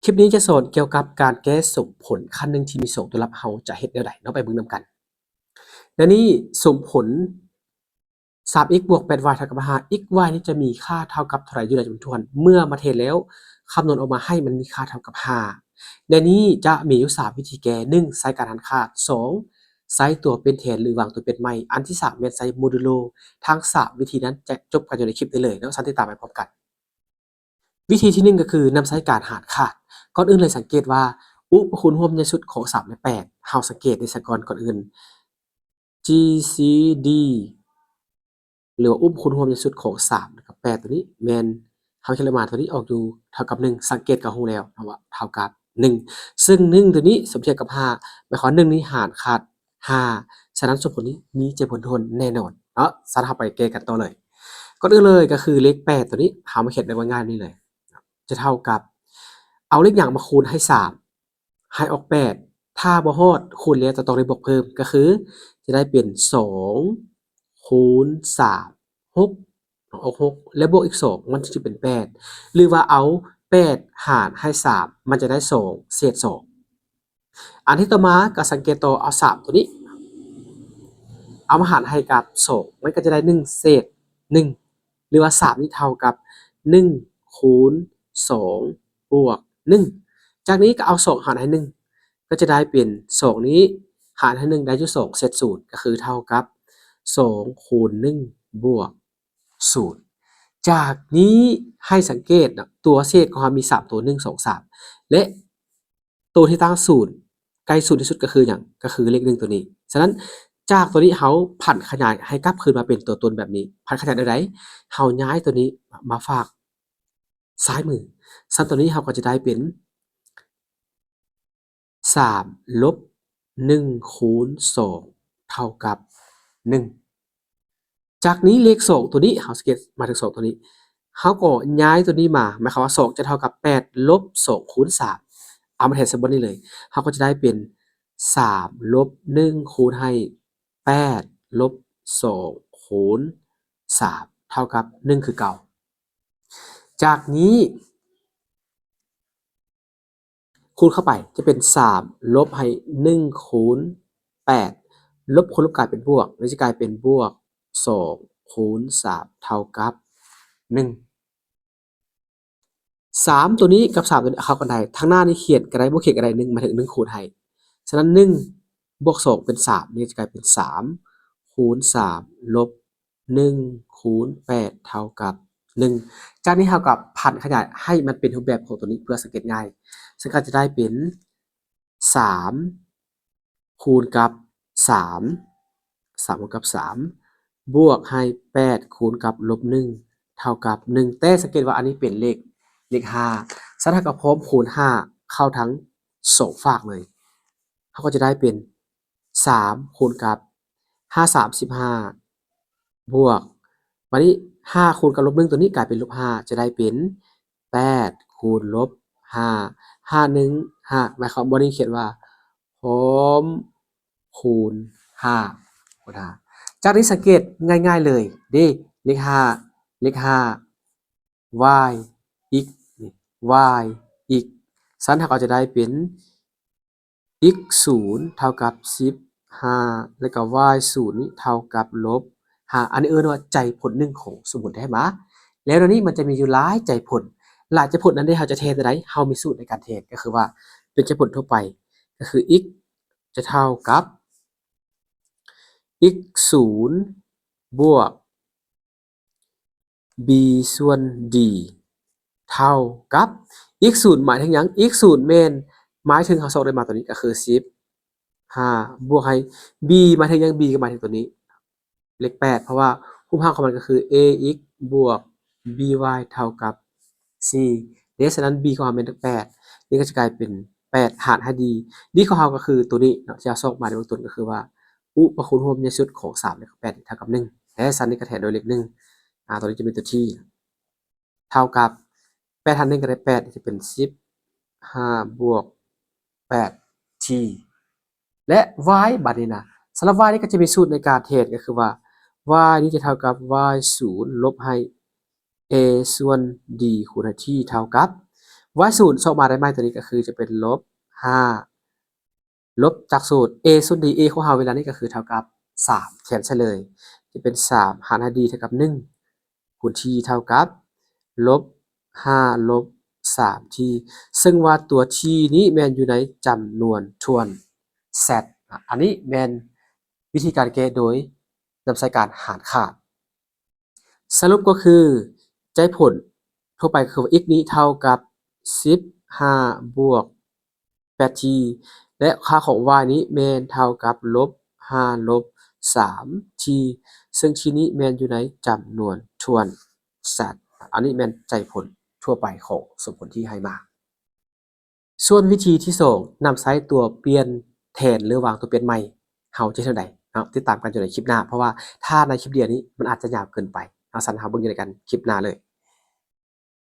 คลิปนี้จะสอนเกี่ยวกับการแก้สมผลคันหนึ่งที่มี2ตัวรับเราจะเฮ็ดแนวใดเนาะไปเบิ่งนำกันและนี่สมผล 3x บวก 8y เท่ากับ5 x y นี่จะมีค่าเท่ากับเท่าไหร่อยู่ในจำนวนทวนเมื่อมาเทแล้วคำนวณออกมาให้มันมีค่าเท่ากับ5ในนี้จะมีอยู่3วิธีแก้1ใช้การหารค่า2ใช้ตัวเป็นแทนหรือวางตัวเป็นไม้อันที่3แม่นใช้โมดูโลทั้ง3วิธีนั้นจะจบกันอยู่ในคลิปนี้เลยเนาะติดตามไปพร้อมกันวิธีที่1ก็คือนำใช้การหารค่าก่อนอื่นเลยสังเกตว่าอุปคูณร่วมในชุดของ3และ8เฮาสังเกตในสกก่อนอื่น GCD หรือว่าอุปคูณร่วมในชุดของ3กับ8ตัวนี้แม่นเฮาเขียนเลขมาตัวนี้ออกอยู่เท่ากับ1สังเกตก็รู้แล้วว่าเท่ากับ1ซึ่ง1ตัวนี้สมเทียบกับ5หมายความว่า1นี้หารขาด5ฉะนั้นสมผลนี้มีจำนวนทวนแน่นอนเนาะสารบไปแก้กันต่อเลยก่อนอื่นเลยก็คือเลข8ตัวนี้เฮามาเขียนได้ง่ายๆนี่เลยจะเท่ากับเอาเลขหยังมาคูณให้3ให้ออก8ถ้าบ่ฮอดคูณแล้วจะต้องได้บวกเพิ่มก็คือจะได้เป็น2คูณ3 6ออก6แล้วบวกอีก2มันจะเป็น8หรือว่าเอา8หารให้3มันจะได้2เศษ2อันที่ต่อมาก็สังเกตต่อเอา3ตัวนี้เอามาหารให้กับ2มันก็จะได้1เศษ1หรือว่า3นี่เท่ากับ1คูณ2บวก1จากนี้ก็เอา2หารให้1ก็จะได้เป็น2นี้หารให้1ได้อยู่2เศษ0ก็คือเท่ากับ2คูณ1บวก0จากนี้ให้สังเกตตัวเศษของเรามี3ตัว1 2 3และตัวที่ตั้ง0ใกล้0ที่สุดก็คือหยังก็คือเลข1ตัวนี้ฉะนั้นจากตัวนี้เฮาผันขยายให้กลับคืนมาเป็นตัวตนแบบนี้ผันขยายได้ไดเฮาย้ายตัวนี้มาฝากซ้ายมือซึ่งตัวนี้เฮาก็จะได้เป็น3ลบ1คูณ2เท่ากับ1จากนี้เลข2ตัวนี้เฮาสังเกตมาถึง2ตัวนี้เฮาก็ย้ายตัวนี้มาหมายความว่า2จะเท่ากับ8ลบ2คูณ3เอามาแทนซิมบลนี้เลยเฮาก็จะได้เป็น3ลบ1คูณให้8ลบ2คูณ3เท่ากับ1คือเก่าจากนี้คูณเข้าไปจะเป็น3ลบให้1คูณ8ลบคูณลบกลายเป็นบวกแล้วจะกลายเป็นบวก2คูณ3เท่ากับ1 3ตัวนี้กับ3ตัวนี้เข้ากันได้ทางหน้านี่เขียนก็ได้บ่เขียนก็ได้1มาถึง1คูณให้ฉะนั้น1บวก2เป็น3นี่จะกลายเป็น3คูณ3ลบ1คูณ8เท่ากับ1จากนี้เท่ากับผันขยายให้มันเป็นรูปแบบของตัวนี้เพื่อสังเกตง่ายซึ่งก็จะได้เป็น3คูณกับ3คูณกับ3บวกให้8คูณกับลบ1เท่ากับ1แต่สังเกตว่าอันนี้เป็นเลข5ถ้ากับพร้อมคูณ5เข้าทั้ง2ฝากเลยเขาก็จะได้เป็น3คูณกับ5 3 15บวกวันนี้5คูณกับลบ1ตัวนี้กลายเป็นลบ5จะได้เป็น8คูณลบ5 5 1 5หมายความว่านี้เขียนว่าพร้อมคูณ5คูณ5จากนี้สังเกตง่ายๆเลยดิเลข5เลข5 y x y x ฉะนั้นเราจะได้เป็น x 0เท่ากับ15แล้วก็ y 0นี่เท่ากับลบ5อันนี้ว่าใจผลหนึ่งของสมมุติได้มาแล้วตอนนี้มันจะมีอยู่หลายใจผลหลายใจผลนั้นได้เราจะเทสได้เรามีสูตรในการเทสก็คือว่าเป็นใจผลทั่วไปก็คือ x จะเท่ากับ x 0บวก b ส่วน d เท่ากับ x 0หมายถึงหยัง x 0แม่นหมายถึงเขาสอบได้มาตัวนี้ก็คือ15บวกให้ b หมายถึงหยัง b ก็หมายถึงตัวนี้เลข8เพราะว่ารูปร่างของมันก็คือ ax บวก by เท่ากับ4ฉะนั้น b ของเราเป็น8นี่ก็จะกลายเป็น8หารให้ d ของเราก็คือตัวนี้เนาะที่เราสอบมาในเบื้องต้นก็คือว่าอุปคูณร่วมในชุดของ3และ8เท่ากับ1และสันนี้ก็แทนโดยเลข1ตัวนี้จะเป็นตัวที่เท่ากับ8หาร1ก็ได้8จะเป็น15บวก8 t และ y บัดนี้นะสำหรับ y นี่ก็จะมีสูตรในการเทสก็คือว่า y นี่จะเท่ากับ y 0ลบให้ a ส่วน d คูณ t เท่ากับ y 0ออกมาได้ไหมตัวนี้ก็คือจะเป็นลบ5ลบจากสูตร a ส่วน d a ของเราเวลานี้ก็คือเท่ากับ3เขียนเฉลยจะเป็น3หาร d เท่ากับ1คูณ t เท่ากับลบ5ลบ3 t ซึ่งว่าตัว t นี้แม่นอยู่ในจำนวนทวน z อันนี้แม่นวิธีการแก้โดยนำใช้การหารขาดสรุปก็คือใจผลทั่วไปคือ x นี้เท่ากับ15บวก 8t และค่าของ y นี้แม่นเท่ากับลบ5ลบ 3t ซึ่งที่นี้แม่นอยู่ในจำนวนทวน z อันนี้แม่นใจผลทั่วไปของสมผลที่ให้มาส่วนวิธีที่2นำใช้ตัวเปลี่ยนแทนหรือวางตัวเปลี่ยนใหม่เฮาจะเท่าใดติดตามกันอยู่ในคลิปหน้าเพราะว่าถ้าในคลิปเดียวนี้มันอาจจะยาวเกินไปเอาสันเฮาเบิ่งอยู่ในกันคลิปหน้าเลย